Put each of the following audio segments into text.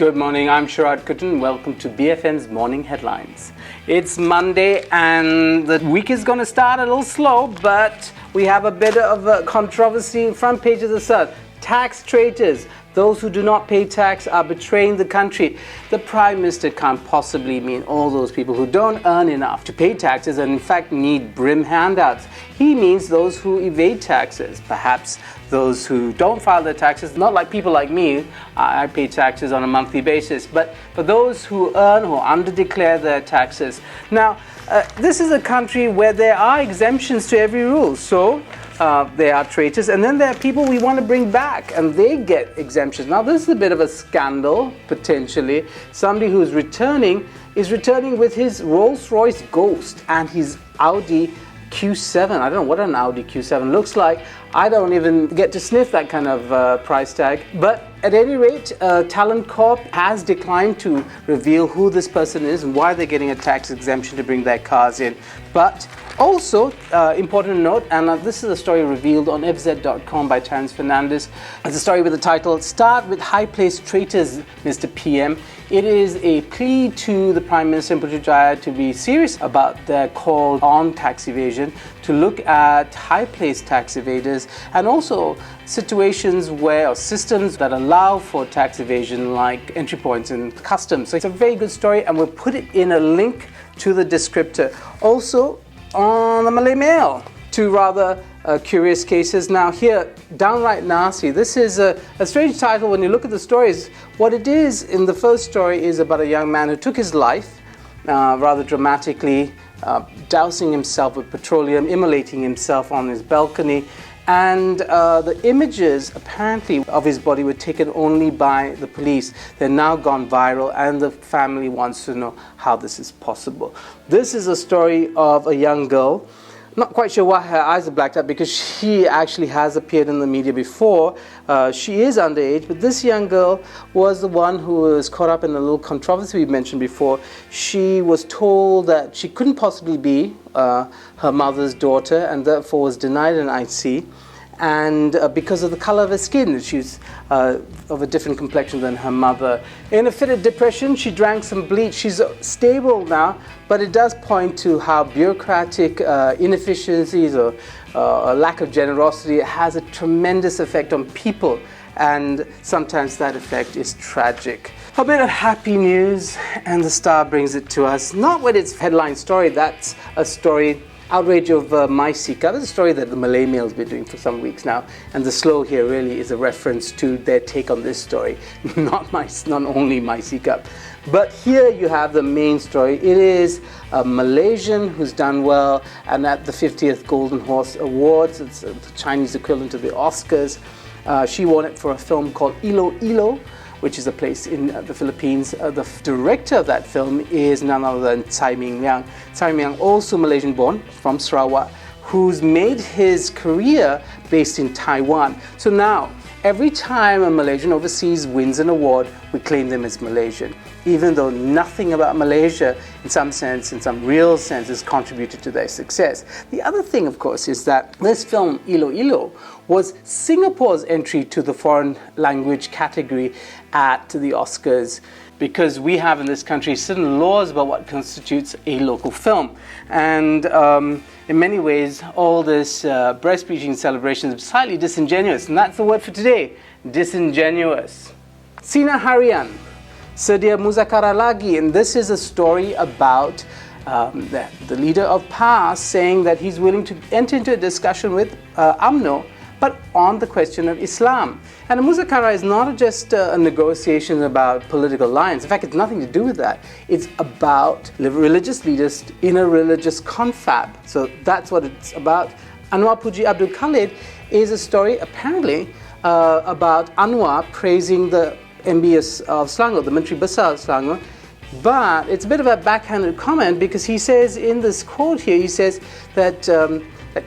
Good morning, I'm Sharaad Kuttan. Welcome to BFM's Morning Headlines. It's Monday and the week is going to start a little slow, but we have a bit of a controversy in front pages of Sun. Tax traitors. Those who do not pay tax are betraying the country. The Prime Minister can't possibly mean all those people who don't earn enough to pay taxes and in fact need brim handouts. He means those who evade taxes, perhaps those who don't file their taxes, not like people like me. I pay taxes on a monthly basis, but for those who earn or underdeclare their taxes. Now, this is a country where there are exemptions to every rule. So there are traitors, and then there are people we want to bring back, and they get exemptions. Now, this is a bit of a scandal, potentially. Somebody who's returning is returning with his Rolls-Royce Ghost and his Audi Q7. I don't know what an Audi Q7 looks like. I don't even get to sniff that kind of price tag. But at any rate, Talent Corp has declined to reveal who this person is and why they're getting a tax exemption to bring their cars in. But also, important note, and this is a story revealed on fz.com by Terence Fernandez. It's a story with the title, "Start with High-Placed Traitors, Mr. PM." It is a plea to the Prime Minister and Putrajaya to be serious about their call on tax evasion, to look at high-placed tax evaders, and also situations where, or systems that allow for tax evasion, like entry points in customs. So it's a very good story, and we'll put it in a link to the descriptor. Also, on the Malay Mail, two rather curious cases. Now here, Downright Nasty. This is a strange title when you look at the stories. What it is in the first story is about a young man who took his life rather dramatically, dousing himself with petroleum, immolating himself on his balcony. And the images, apparently, of his body were taken only by the police. They're now gone viral, and the family wants to know how this is possible. This is a story of a young girl. Not quite sure why her eyes are blacked out, because she actually has appeared in the media before. She is underage, but this young girl was the one who was caught up in a little controversy we mentioned before. She was told that she couldn't possibly be her mother's daughter, and therefore was denied an IC. And because of the color of her skin, she's of a different complexion than her mother. In a fit of depression, she drank some bleach. She's stable now, but it does point to how bureaucratic inefficiencies or a lack of generosity has a tremendous effect on people, and sometimes that effect is tragic. A bit of happy news, and the Star brings it to us, not with its headline story. That's a story, outrage of MySeeker. That's a story that the Malay Mail has been doing for some weeks now, and the slow here really is a reference to their take on this story, not only MySeeker. But here you have the main story. It is a Malaysian who's done well, and at the 50th Golden Horse Awards, it's the Chinese equivalent of the Oscars, she won it for a film called Iloilo, which is a place in the Philippines. The director of that film is none other than Tsai Ming-liang. Tsai Ming-liang, also Malaysian-born, from Sarawak, who's made his career based in Taiwan. So now, every time a Malaysian overseas wins an award, we claim them as Malaysian, even though nothing about Malaysia, in some sense, in some real sense, has contributed to their success. The other thing, of course, is that this film, Iloilo, was Singapore's entry to the foreign language category at the Oscars, because we have in this country certain laws about what constitutes a local film. And in many ways, all this breastfeeding celebration is slightly disingenuous, and that's the word for today, disingenuous. Sina Harian, sedia muzakara lagi, and this is a story about the leader of PAS saying that he's willing to enter into a discussion with UMNO, but on the question of Islam. And a muzakara is not just a negotiation about political lines. In fact, it's nothing to do with that. It's about religious leaders in a religious confab. So that's what it's about. Anwar Puji Abdul Khalid is a story, apparently, about Anwar praising the MBS of Selangor, the Menteri Besar of Selangor. But it's a bit of a backhanded comment, because he says in this quote here, he says that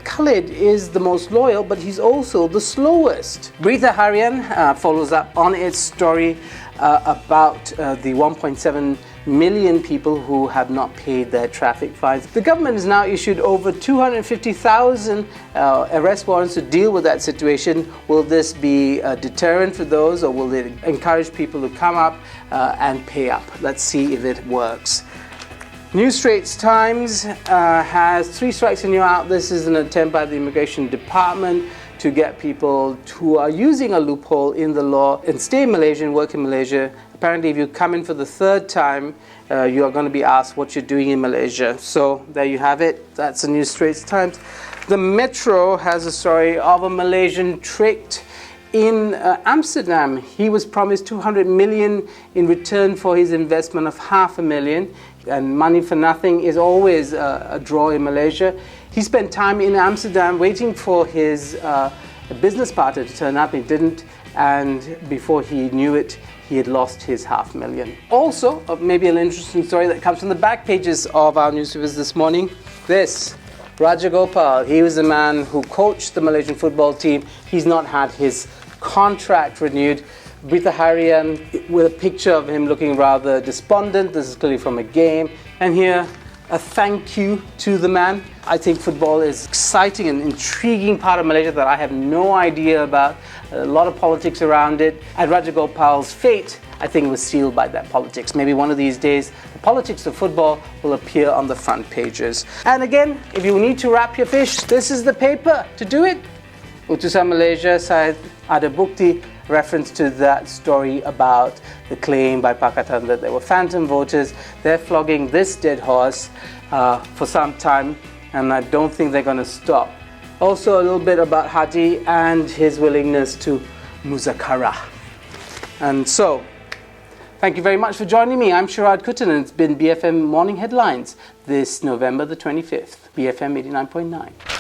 Khalid is the most loyal, but he's also the slowest. Berita Harian follows up on its story about the 1.7 million people who have not paid their traffic fines. The government has now issued over 250,000 arrest warrants to deal with that situation. Will this be a deterrent for those, or will it encourage people to come up and pay up? Let's see if it works. New Straits Times has 3 strikes and you're out. This is an attempt by the Immigration Department to get people who are using a loophole in the law and stay in Malaysia and work in Malaysia. Apparently, if you come in for the 3rd time, you are going to be asked what you're doing in Malaysia. So there you have it. That's the New Straits Times. The Metro has a story of a Malaysian tricked in Amsterdam. He was promised 200 million in return for his investment of $500,000. And money for nothing is always a draw in Malaysia. He spent time in Amsterdam waiting for his business partner to turn up. He didn't, and before he knew it, he had lost his $500,000. Also, maybe an interesting story that comes from the back pages of our newspapers this morning. This, Rajagopal, he was the man who coached the Malaysian football team. He's not had his contract renewed. Berita Harian with a picture of him looking rather despondent. This is clearly from a game. And here, a thank you to the man. I think football is an exciting and intriguing part of Malaysia that I have no idea about. A lot of politics around it. And Rajagopal's fate, I think, was sealed by that politics. Maybe one of these days, the politics of football will appear on the front pages. And again, if you need to wrap your fish, this is the paper to do it. Utusan Malaysia, Syed ada bukti, reference to that story about the claim by Pakatan that there were phantom voters. They're flogging this dead horse for some time, and I don't think they're going to stop. Also a little bit about Hadi and his willingness to muzakara. And so, thank you very much for joining me. I'm Sharaad Kuttan, and it's been BFM Morning Headlines this November the 25th, BFM 89.9.